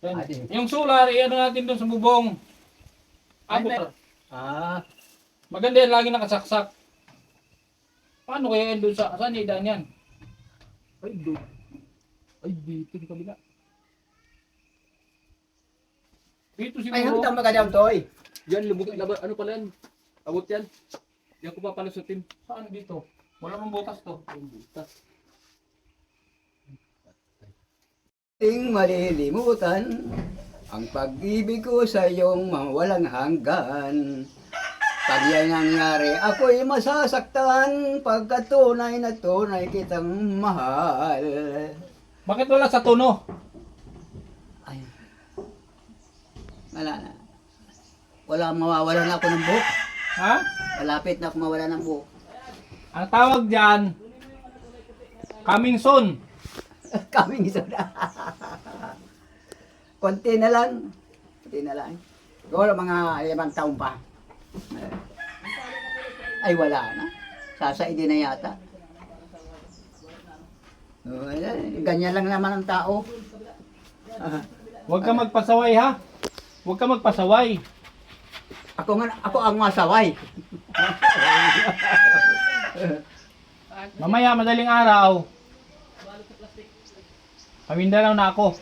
Yan. Ate. Yung solar, ano natin doon sa bubong. Ay, Abot. may- Ah, Maganda yan, lagi nakasaksak. Paano kaya yan doon sa, saan idaan yan? Ay, doon. Ay, dito sa kabila. Dito ay, siguro. hanggang magandang toy. Yan, lubog, ano pala yan? Abot yan. Yan ko papalusutin. Saan dito? Wala mong butas to. Yung butas. Ting malilimutan ang pag-ibig ko sa iyong walang hanggan. Pag yan nangyari, ako'y masasaktan pagkat tunay na tunay kitang mahal. Bakit wala sa tono? Ay, wala na. Wala, mawawalan ako ng buhok. Ha? Malapit na ako mawala ng buhok. Ang tawag dyan, coming soon. Kaming isa na. Konti na lang. Konti na lang. Siguro mga 5 taon pa. Ay wala na. Sasaidin na yata. Ganyan lang naman ang tao. Huwag ka magpasaway ha. Huwag ka magpasaway. Ako ang masaway. Mamaya madaling araw, Mindanao na ako.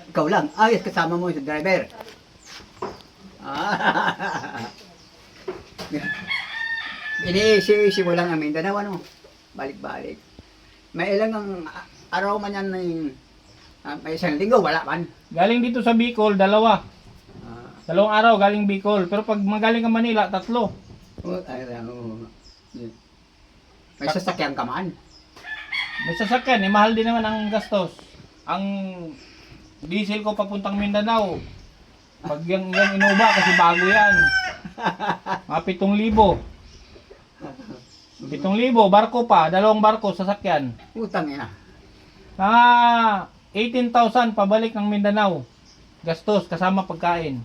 Ikaw lang. Ay, kasama mo yung driver. Iniisi-isi mo lang ang Mindanao, ano? Balik-balik. May ilang ang araw man yan may isang linggo, wala man. Galing dito sa Bicol, dalawa. Dalawang araw galing Bicol. Pero pag magaling ka Manila, 3. May sasakyan ka man. May sasakyan, mahal din naman ang gastos. Ang diesel ko papuntang Mindanao. Pag yung Innova, kasi bago yan. Mga 7,000. 7,000, barko pa, 2 barko, sasakyan. Utang ina. Mga 18,000 pabalik ng Mindanao. Gastos, kasama pagkain.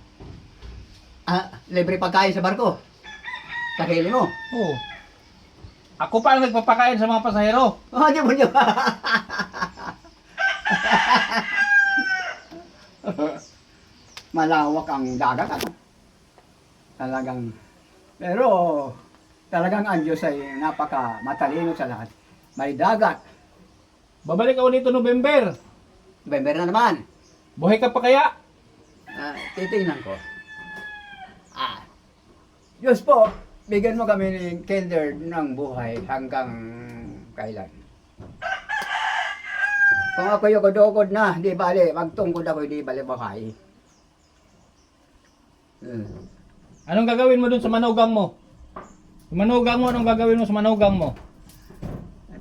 Libre pagkain sa barko. Sarili mo. Oo. Ako pa ang nagpapakain sa mga pasahero. Di mo. Malawak ang dagat, ano? Talagang, pero talagang ang Diyos ay napaka matalino sa lahat. May dagat. Babalik ako nito November. November na naman. Buhay ka pa kaya? Titingnan ko. Diyos po, bigyan mo kami ni Kinder ng buhay hanggang kailan. Kung ako'y ukod-ukod na, di bali, magtungkod ako, di bali buhay. Anong gagawin mo dun sa manugang mo? Yung manugang mo, anong gagawin mo sa manugang mo?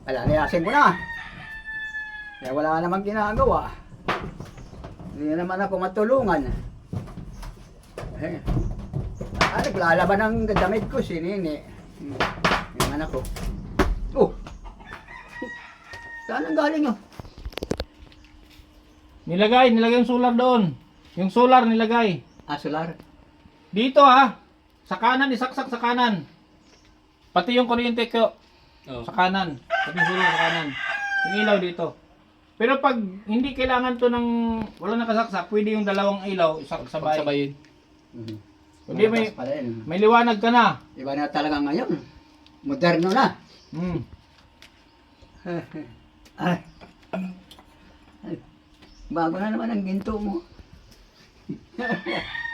Palalayasin ko na. Kaya wala namang ginagawa. Hindi naman ako matulungan. Naglalaban ng damit ko, si Nini. Yung anak ko. Oh! Saan ang galing yun? Nilagay yung solar doon. Yung solar nilagay. Solar? Dito ha. Sa kanan, isaksak sa kanan. Pati yung kuryente ko. Oh. Sa kanan. Pati yung solar sa kanan. Yung ilaw dito. Pero pag hindi kailangan to ng wala nakasaksak, pwede yung 2 ilaw sabay. Pagsabayin. Hindi Malakas may liwanag ka na. Iba na talaga ngayon. Moderno na. Hmm. Ay. Bago na naman ang ginto mo.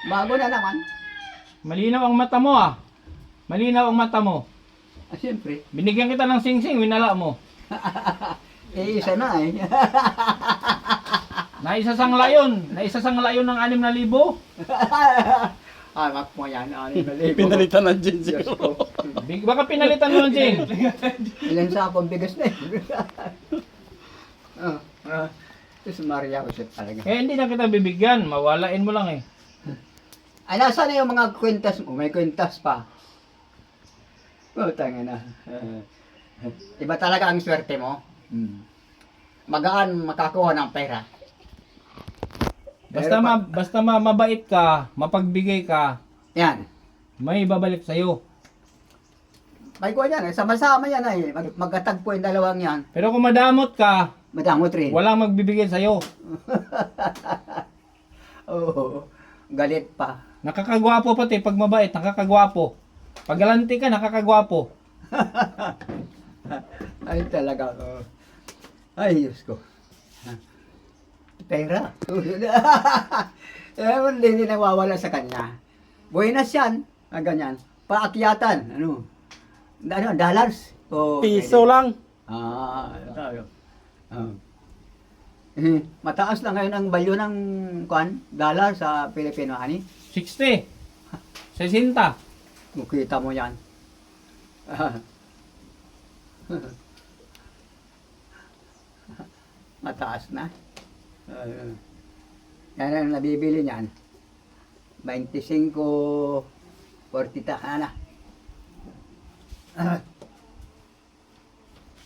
Bago na naman. Malinaw ang mata mo ah. Malinaw ang mata mo. Siyempre. Binigyan kita ng singsing, winala mo. Isa na eh. Naisasangla yun. Naisasangla yun ng 6,000. Anak mo yan. Pinalitan ng jeans Diyos ko. Baka pinalitan mo ng Jane. Ilan sa akong bigas na eh. Diyos Maria ko siya talaga. Eh hindi na kita bibigyan. Mawalain mo lang eh. Ay, nasa na yung mga kwintas mo? May kwintas pa. Tangin na. Iba talaga ang swerte mo. Magaan makakuha ng pera. Basta mabait ka, mapagbigay ka, Yan. may babalik sa'yo. May kuha yan. Sama-sama yan ay. Magkatagpo yung dalawang yan. Pero kung madamot ka, Madamot rin. walang magbibigay sa'yo. galit pa. Nakakagwapo pati pag mabait, nakakagwapo. Pag galante ka, nakakagwapo. Ay talaga. Ay, Diyos ko. Pera. Hindi nawawala sa kanya. Buenas yan. Ganyan. Paakyatan. Ano? Dollars? O, Piso lang. tayo. Mataas lang ngayon ang value ng dollar sa Pilipino, honey. 60. 60. Mukita mo yan. Mataas na. Yan ang nabibili niyan. 25, 40 ta, na.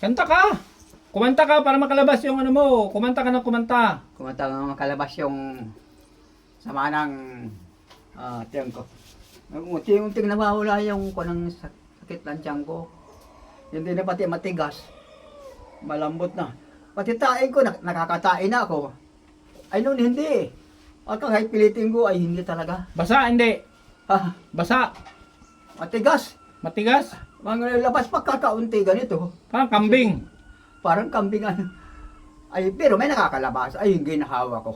Kanta ka. Kumanta ka para makalabas yung ano mo. Kumanta ka ng kumanta. Kumanta nga makalabas yung sama ng tiyan ko. Unti-unting nawawala yung kunang sakit ng tiyan ko. Hindi na pati matigas. Malambot na. Pati tain ko, nakakatain na ako. Ay noon hindi. At kahit pilitin ko ay hindi talaga. Basa, hindi. Ah, Basa. matigas. Matigas. Mga labas pa kakaunti ganito. Parang kambing. Parang kambingan. Ay, pero may nakakalabas. Ay, yung ginahawa ko.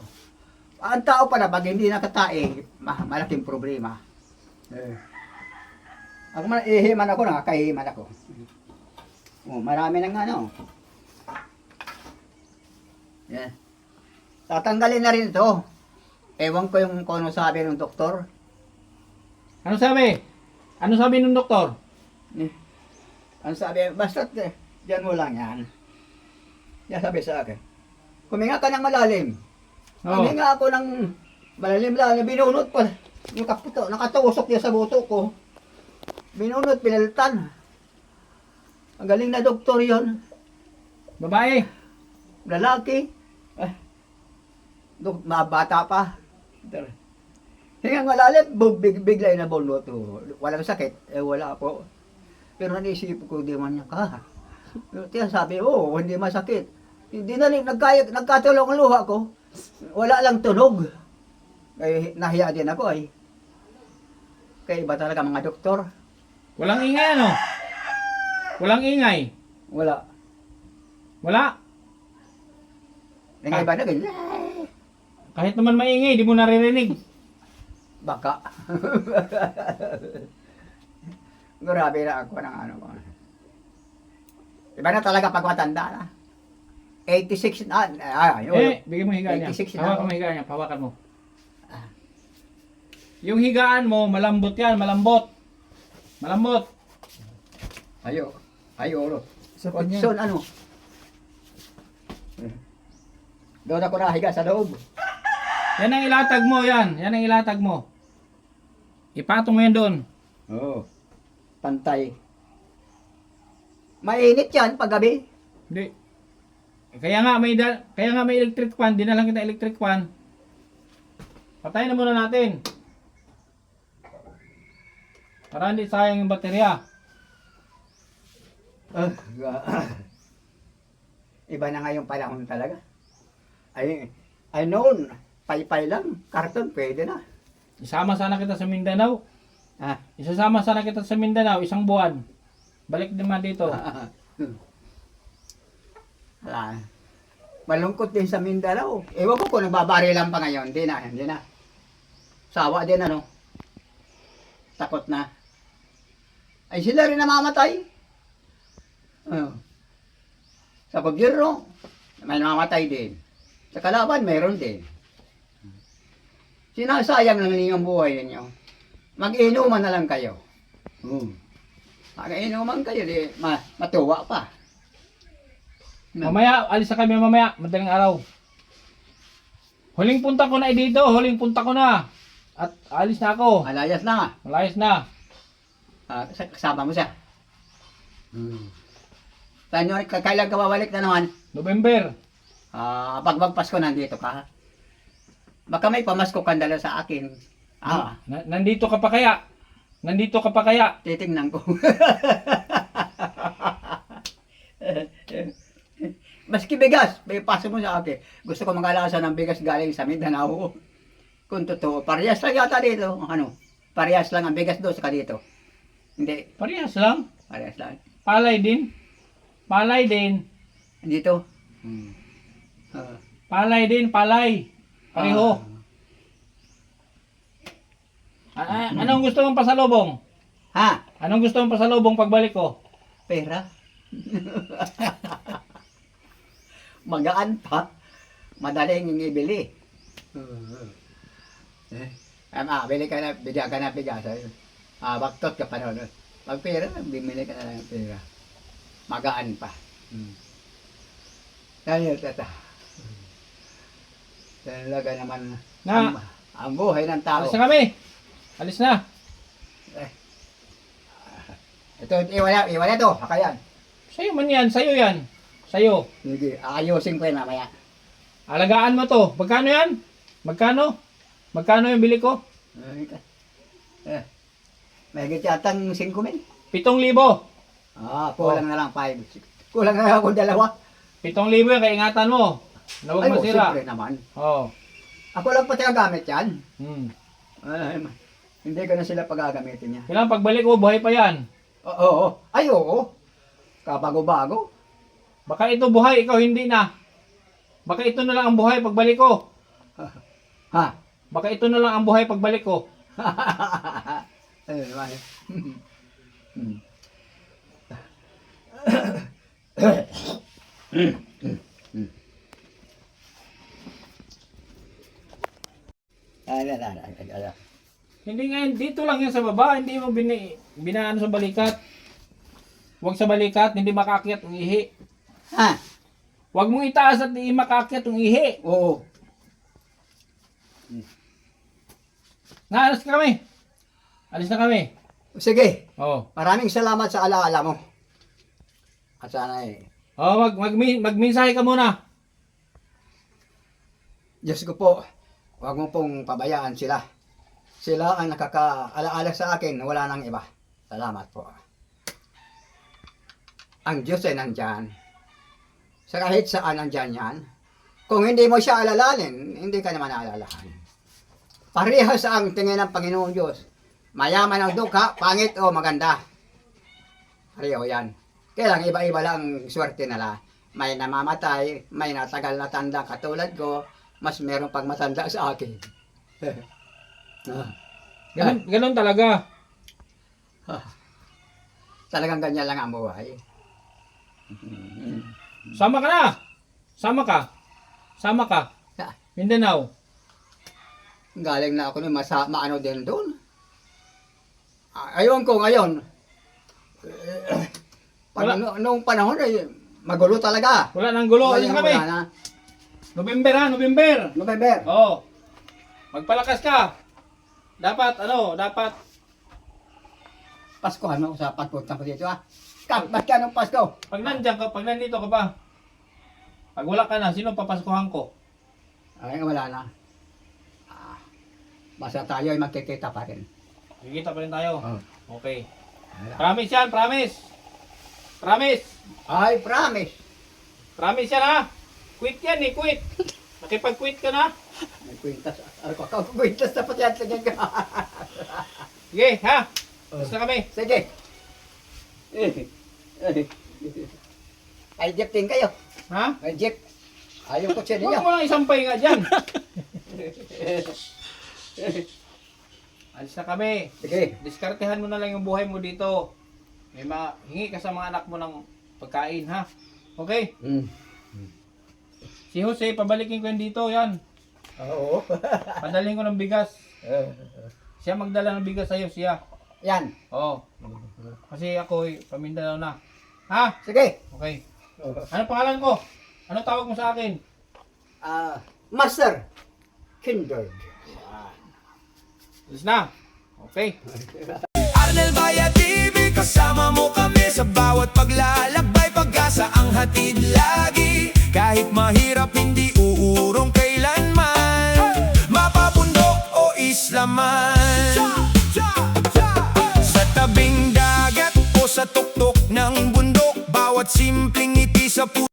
Ang tao pala, pag hindi nakatae, malaking problema. Ako man, ihiman ako, nakakahiman ako. Marami nang ano. Yan. Tatanggalin na rin ito. Ewan ko yung kung ano sabi ng doktor. Ano sabi? Ano sabi ng doktor? Ano sabi? Basta dyan mo lang yan. Yan sabi sa akin. Huminga ka ng malalim. Oo. Huminga ako ng malalim lang. Binunot pa. Yung kaputo, nakatusok niya sa buto ko. Binunot, pinalitan. Ang galing na doktor yon. Babae. Lalaki. Mabata pa. Hingang malalim, bigla na bunot. Walang sakit. Wala po. Pero naisip ko, di man niya ka. Tiyan sabi, hindi masakit. Hindi na nagkatulong ang luha ko. Wala lang tunog. Kaya nahiya din ako ay. Kaya iba talaga mga doktor. Walang ingay ano? Walang ingay. Wala. Wala. Yung iba na ganyan. Kahit naman maingay, di mo naririnig. Baka. Grabe na ako ng ano ko. Iba na talaga pag matanda na. 86 na. Bigyan mo higaan niya. 86 na Hawakan ako. mo higaan niya. Hawakan mo. Yung higaan mo, malambot yan. Malambot. Malambot. Ayo. Ulo. Sa kanya. Son, ano? Doon ako nahiga sa loob. Yan ang ilatag mo, yan. Yan ang ilatag mo. Ipatong mo yan doon. Oo. Pantay. Mainit yan pag gabi. Hindi. Kaya nga may electric fan, dinalang kita electric fan. Patayin na muna natin. Para hindi sayang yung baterya. Iba na nga yung panahon talaga. Ay noon, paypay lang, karton pwede na. Isama sana kita sa Mindanao. Ah. Isasama sana kita sa Mindanao, isang buwan. Balik naman dito. Wala. Malungkot din sa Mindanao. Ewan ko kung nagbabarilan pa ngayon. Hindi na. Sawa din ano. Takot na. Ay sila rin namamatay. Sa gobyerno, may namamatay din. Sa kalaban, mayroon din. Sinasayang lang yung buhay ninyo. Mag-inuman na lang kayo. Mag-inuman kayo, di matuwa pa. Mamaya, alis na kami mamaya, madaling araw. Huling punta ko na dito, huling punta ko na. At alis na ako. Alayas na nga. Malayas na. Kasama mo siya. Kailan ka babalik na naman? November. Pag magpasko nandito ka. Baka may pamasko kang dala sa akin. Nandito ka pa kaya? Nandito ka pa kaya? Titingnan ko. Maski bigas, may paso mo sa akin. Gusto ko mag-alasa ng bigas galing sa Mindanao. Kung totoo, parehas lang yata dito. Ano? Parehas lang ang bigas doon sa dito. Hindi, Parehas lang. parehas lang. Palay din. Palay din. Dito. Palay din, palay. Pareho. Anong gusto mong pasalubong? Ha? Anong gusto mong pasalubong pagbalik ko? Pera? Magaan pa. Madaling ibili. Bili ka na, bigyan ka na bigasan. Baktot ka pa noon. Pag pera, bimili ka na lang ng pera. Magaan pa. Kaya tata. Talaga naman Na. ang buhay ng tao. Alis na kami. Alis na. Ito, iwala to. Hakayan. Sa'yo man yan. Sa'yo yan. Sa'yo. Sige, ayusin ko yan mamaya. Alagaan mo to. Magkano yan? Magkano? Magkano yung bili ko? May yatang 5,000. 7,000. Kulang na lang 5. Kulang na lang ako 2. 7,000 yan. Kaya ingatan mo. Na huwag masira. Siyempre naman. Oo. Ako lang pati ang gamit yan. Hmm. Hindi ko na sila pagagamitin niya. Kailangan pagbalik ko, buhay pa yan. Oo. Ay, oo. Kabago-bago. Baka ito buhay, ikaw hindi na. Baka ito na lang ang buhay pagbalik ko. Ha? Baka ito na lang ang buhay pagbalik ko. Ayun naman. Hindi nga, dito lang yan sa baba. Hindi mo binaano sa balikat. Huwag sa balikat, hindi makakyat ang ihi. Ha? Huwag mong itaas at hindi makakyat ang ihi. Oo. Alis na kami. Alis na kami. Sige. Oo. Maraming salamat sa alaala mo. At sana Magmensahe ka muna. Diyos ko po, huwag mo pong pabayaan sila. Sila ang nakakaalaala sa akin, wala nang iba. Salamat po. Ang Diyos ay nandyan. Sa kahit saan nandyan yan. Kung hindi mo siya alalanin, hindi ka naman alalahan. Parehas ang tingin ng Panginoon Diyos. Mayaman ang dukha, pangit o maganda. Pareho yan. Kaya lang iba-iba lang swerte nila. May namamatay, may natagal na tanda katulad ko, mas meron pang matanda sa akin. Ganun talaga. Talagang ganyan lang ang buhay. Sama ka na. Sama ka. Sama ka. Mindanao. Galing na ako nun, maano din doon. Ayun ko ngayon. Noong panahon ay magulo talaga. Wala nang gulo. Alis na kami. Wala na. November ha, November. November. Oo. Magpalakas ka. Dapat, dapat. Pasko, ano, sa pagpunta ko dito, Ba't ka nung Pasko? Pag nandito ka pa. Pag wala ka na, sino papaskuhan ko? Ay, wala na. Basta tayo ay magkikita pa rin. Kikita pa rin tayo. Oh. Okay. Promise yan, promise. Promise. Ay, promise. Promise yan ha. Quit yan eh, quit. Nakipag-quit ka na. May kwintas. Kwintas na pati at lagyan ka. Sige, ha? Basta kami. Sige. Ay, jeep din kayo. Ha? Ay, jeep. Ayaw ko siya Huwag ninyo. mo lang isampay nga dyan. Alis na kami. Sige. Diskartehan mo na lang yung buhay mo dito. May hingi ka sa mga anak mo ng pagkain, ha? Okay? Si Jose, pabalikin ko yan dito, yan. Oo. Padalhin ko ng bigas. Siya magdala ng bigas sa'yo, siya. Yan. Oo. Kasi ako, Pamindanao na. Ha? Sige. Okay. Ano pangalan ko? Ano tawag mo sa akin? Master Kinberg. Alis na. Okay. Arnel Maya TV, kasama mo kami sa bawat paglalakbay, pag-asa ang hatid lagi. Kahit mahirap, hindi uurong kailanman, mapapundok o isla man. Sa tabing dagat o sa tuktok ng bundok, bawat simpleng ngiti sa puso